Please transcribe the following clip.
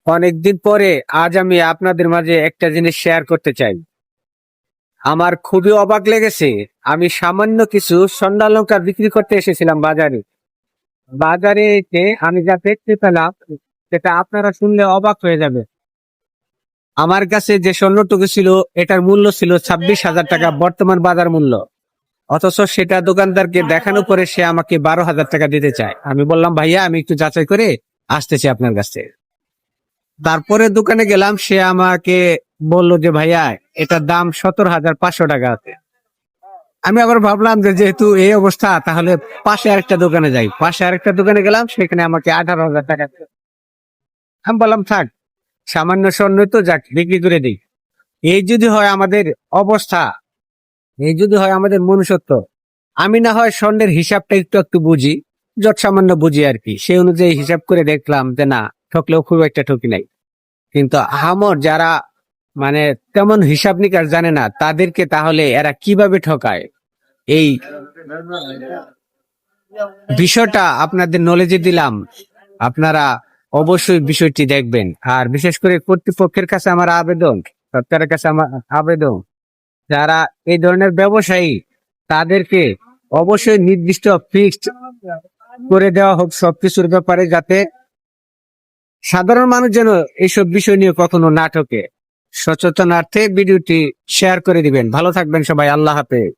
অনেকদিন পরে আজ আমি আপনাদের মাঝে একটা জিনিস শেয়ার করতে চাই। আমার খুবই অবাক লেগেছে। আমি সামান্য কিছু স্বর্ণালংকার বিক্রি করতে এসেছিলাম বাজারে। বাজারে এসে আমি যা দেখতে পেলাম সেটা আপনারা শুনলে অবাক হয়ে যাবে। আমার কাছে যে স্বর্ণটুকু ছিল এটার মূল্য ছিল 26,000 টাকা বর্তমান বাজার মূল্য। অথচ সেটা দোকানদারকে দেখানোর পরে সে আমাকে 12,000 টাকা দিতে চায়। আমি বললাম, ভাইয়া আমি একটু যাচাই করে আসতেছি আপনার কাছে। তারপরে দোকানে গেলাম, সে আমাকে বলল যে ভাইয়া এটার দাম 17,500 টাকা আছে। আমি আবার ভাবলাম যে যেহেতু এই অবস্থা তাহলে পাশে আরেকটা দোকানে যাই। পাশে আরেকটা দোকানে গেলাম, সেখানে আমাকে 18,000 টাকা দিল। আমি বললাম থাক, সামান্য স্বর্ণ তো যাক বিক্রি করে দিই। এই যদি হয় আমাদের অবস্থা, এই যদি হয় আমাদের মনুষ্যত্ব, আমি না হয় স্বর্ণের হিসাবটা একটু একটু বুঝি, যত সামান্য বুঝি আর কি, সেই অনুযায়ী হিসাব করে দেখলাম যে না, ঠকলেও খুব একটা ঠকি নাই। কিন্তু আহামর যারা মানে তেমন হিসাব নিকাশ জানে না, তাদেরকে তাহলে এরা কিভাবে ঠকায়, এই বিষয়টা আপনাদের নলেজে দিলাম। আপনারা অবশ্যই বিষয়টি দেখবেন। আর বিশেষ করে কর্তৃপক্ষের কাছে আমার আবেদন, সরকারের কাছে আমার আবেদন, যারা এই ধরনের ব্যবসায়ী তাদেরকে অবশ্যই নির্দিষ্ট ফিক্সড করে দেওয়া হোক সবকিছুর ব্যাপারে, যাতে সাধারণ মানুষ যেন এইসব বিষয় নিয়ে কখনো না ঠকে। সচেতনার্থে ভিডিওটি শেয়ার করে দিবেন। ভালো থাকবেন সবাই, আল্লাহ হাফেজ।